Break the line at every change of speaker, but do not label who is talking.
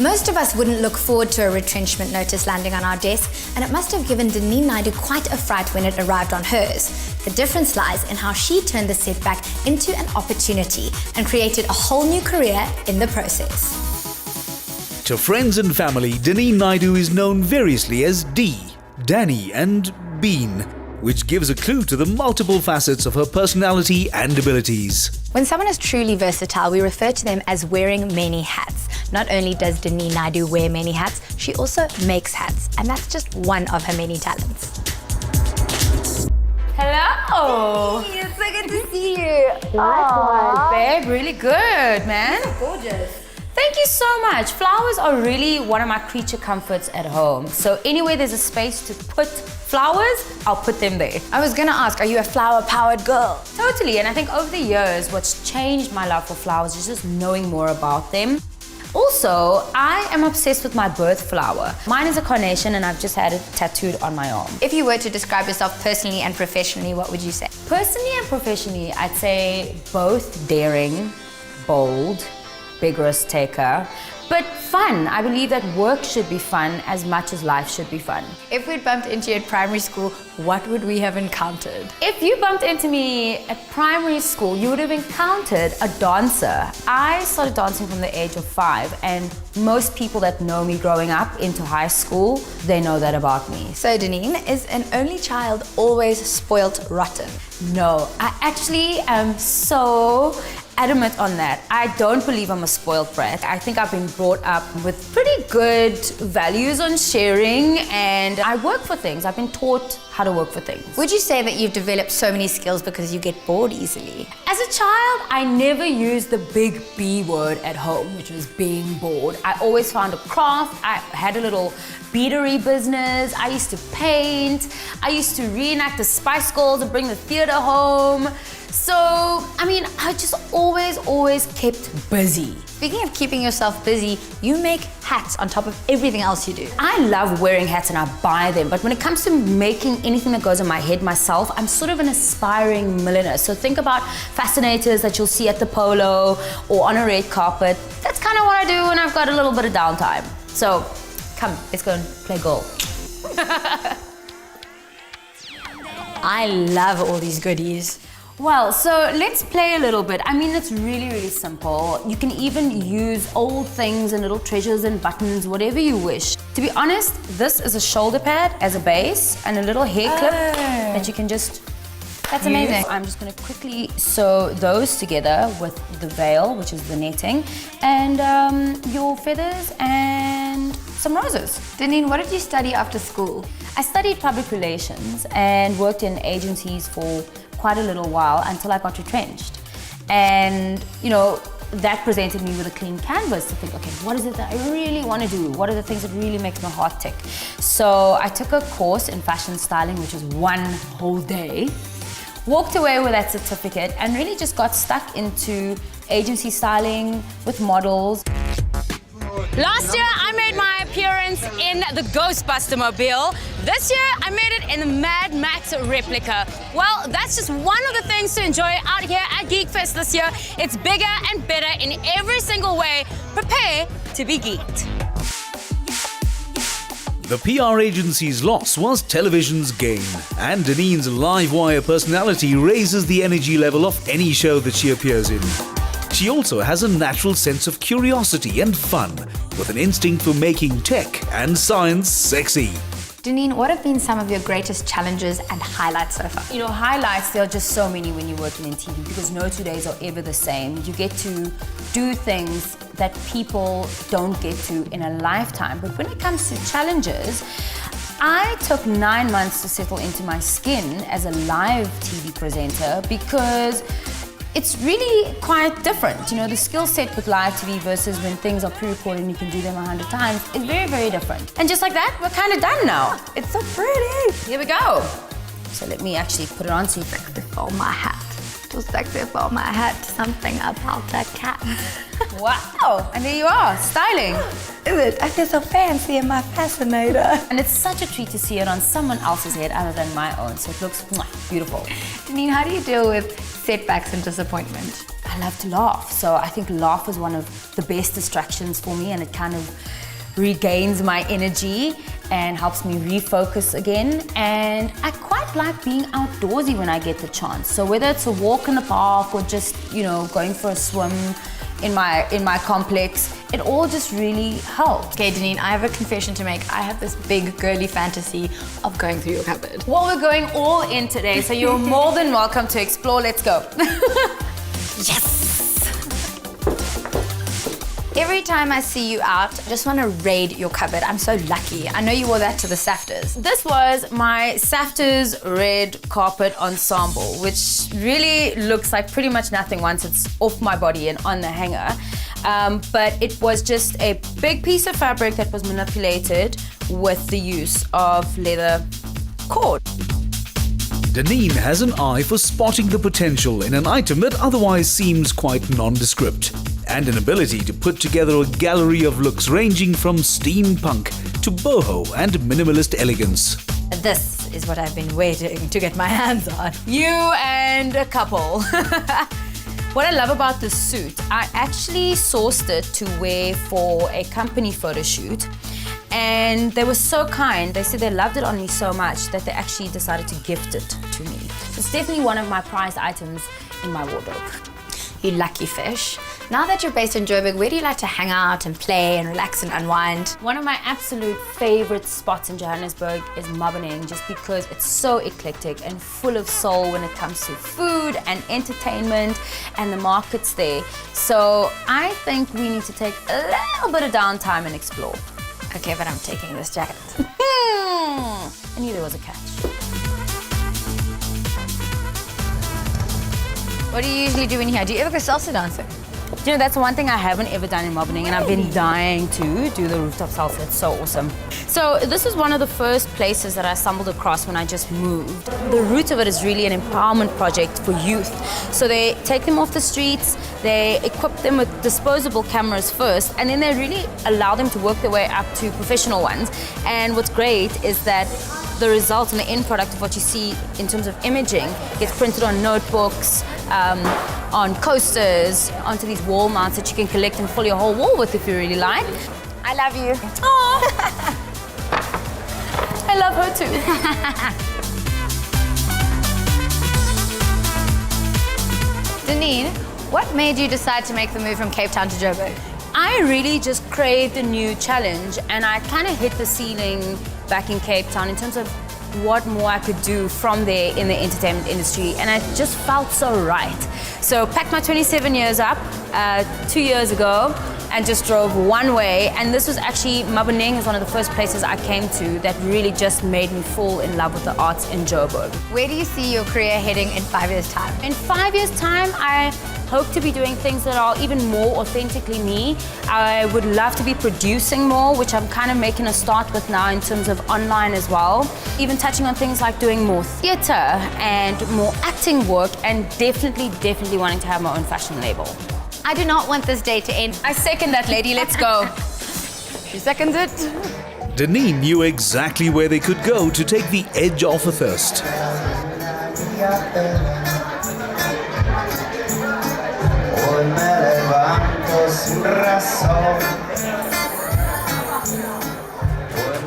Most of us wouldn't look forward to a retrenchment notice landing on our desk, and it must have given Danine Naidoo quite a fright when it arrived on hers. The difference lies in how she turned the setback into an opportunity and created a whole new career in the process.
To friends and family, Danine Naidoo is known variously as D, Danny and Bean, which gives a clue to the multiple facets of her personality and abilities.
When someone is truly versatile, we refer to them as wearing many hats. Not only does Danine Naidoo wear many hats, she also makes hats, and that's just one of her many talents.
Hello!
Hey, it's so good to see you.
Likewise, babe. Really good, man.
You're gorgeous.
Thank you so much. Flowers are really one of my creature comforts at home. So anywhere there's a space to put flowers, I'll put them there.
I was gonna ask, are you a flower-powered girl?
Totally, and I think over the years, what's changed my love for flowers is just knowing more about them. Also, I am obsessed with my birth flower. Mine is a carnation and I've just had it tattooed on my arm.
If you were to describe yourself personally and professionally, what would you say?
Personally and professionally, I'd say both daring, bold, big risk taker, but fun. I believe that work should be fun as much as life should be fun.
If we'd bumped into you at primary school, what would we have encountered?
If you bumped into me at primary school, you would have encountered a dancer. I started dancing from the age of 5, and most people that know me growing up into high school, they know that about me.
So Danine, is an only child always spoilt rotten?
No, I actually am so adamant on that. I don't believe I'm a spoiled brat. I think I've been brought up with pretty good values on sharing, and I work for things. I've been taught how to work for things.
Would you say that you've developed so many skills because you get bored easily?
As a child, I never used the big B word at home, which was being bored. I always found a craft. I had a little beadery business. I used to paint. I used to reenact the Spice Girls and bring the theater home. So, I mean, I just always kept busy.
Speaking of keeping yourself busy, you make hats on top of everything else you do.
I love wearing hats and I buy them, but when it comes to making anything that goes on my head myself, I'm sort of an aspiring milliner. So think about fascinators that you'll see at the polo or on a red carpet. That's kind of what I do when I've got a little bit of downtime. So come, let's go and play goal.
I love all these goodies.
Well, so let's play a little bit. I mean, it's really simple. You can even use old things and little treasures and buttons, whatever you wish. To be honest, this is a shoulder pad as a base and a little hair clip that you can just
That's amazing.
I'm just gonna quickly sew those together with the veil, which is the netting, and your feathers and some roses.
Danine, what did you study after school?
I studied public relations and worked in agencies for quite a little while until I got retrenched. And, you know, that presented me with a clean canvas to think, okay, what is it that I really want to do? What are the things that really makes my heart tick? So I took a course in fashion styling, which was one whole day, walked away with that certificate and really just got stuck into agency styling with models.
Last year, I made my appearance in the Ghostbuster Mobile. This year, I made it in the Mad Max replica. Well, that's just one of the things to enjoy out here at GeekFest this year. It's bigger and better in every single way. Prepare to be geeked.
The PR agency's loss was television's gain, and Danine's live wire personality raises the energy level of any show that she appears in. She also has a natural sense of curiosity and fun, with an instinct for making tech and science sexy.
Danine, what have been some of your greatest challenges and highlights so far?
You know, highlights, there are just so many when you're working in TV because no 2 days are ever the same. You get to do things that people don't get to in a lifetime. But when it comes to challenges, I took 9 months to settle into my skin as a live TV presenter because it's really quite different. You know, the skill set with live TV versus when things are pre-recorded and you can do them 100 times is very different. And just like that, we're kind of done now. It's so pretty. Here we go. So let me actually put it on so you can
Oh, my hat. Just like they for my hat, something about that cat.
Wow, and there you are, styling.
Is it? I feel so fancy in my fascinator.
And it's such a treat to see it on someone else's head other than my own, so it looks beautiful.
Danine, how do you deal with setbacks and disappointment?
I love to laugh. So I think laugh is one of the best distractions for me, and it kind of regains my energy and helps me refocus again. And I quite like being outdoorsy when I get the chance. So whether it's a walk in the park or just, going for a swim in my complex, it all just really helps.
Okay, Danine, I have a confession to make. I have this big girly fantasy of going through your cupboard.
Well, we're going all in today, so you're more than welcome to explore. Let's go.
Yes! Every time I see you out, I just want to raid your cupboard. I'm so lucky. I know you wore that to the Safters.
This was my Safters red carpet ensemble, which really looks like pretty much nothing once it's off my body and on the hanger. But it was just a big piece of fabric that was manipulated with the use of leather cord.
Danine has an eye for spotting the potential in an item that otherwise seems quite nondescript, and an ability to put together a gallery of looks ranging from steampunk to boho and minimalist elegance.
This is what I've been waiting to get my hands on.
You and a couple. What I love about this suit, I actually sourced it to wear for a company photo shoot. And they were so kind. They said they loved it on me so much that they actually decided to gift it to me. It's definitely one of my prized items in my wardrobe.
You lucky fish. Now that you're based in Joburg, where do you like to hang out and play and relax and unwind?
One of my absolute favorite spots in Johannesburg is Maboneng, just because it's so eclectic and full of soul when it comes to food and entertainment and the markets there. So I think we need to take a little bit of downtime and explore.
Okay, but I'm taking this jacket.
I knew there was a catch.
What do you usually do in here? Do you ever go salsa dancing?
That's one thing I haven't ever done in Maboneng, and I've been dying to do the rooftop salsa. It's so awesome. So this is one of the first places that I stumbled across when I just moved. The root of it is really an empowerment project for youth. So they take them off the streets, they equip them with disposable cameras first, and then they really allow them to work their way up to professional ones. And what's great is that the result and the end product of what you see in terms of imaging gets printed on notebooks, on coasters, onto these wall mounts that you can collect and fill your whole wall with if you really like.
I love you.
Aww. I love her too.
Danine, what made you decide to make the move from Cape Town to Joburg?
I really just craved a new challenge, and I kind of hit the ceiling back in Cape Town in terms of what more I could do from there in the entertainment industry, and it just felt so right. So packed my 27 years up 2 years ago and just drove one way, and this was actually, Maboneng is one of the first places I came to that really just made me fall in love with the arts in Joburg.
Where do you see your career heading in 5 years' time?
In 5 years' time, I hope to be doing things that are even more authentically me. I would love to be producing more, which I'm kind of making a start with now in terms of online as well. Even touching on things like doing more theatre and more acting work, and definitely wanting to have my own fashion label.
I do not want this day to end.
I second that, lady. Let's go.
She seconds it.
Danine knew exactly where they could go to take the edge off a thirst.
Hoy me levanto sin razón.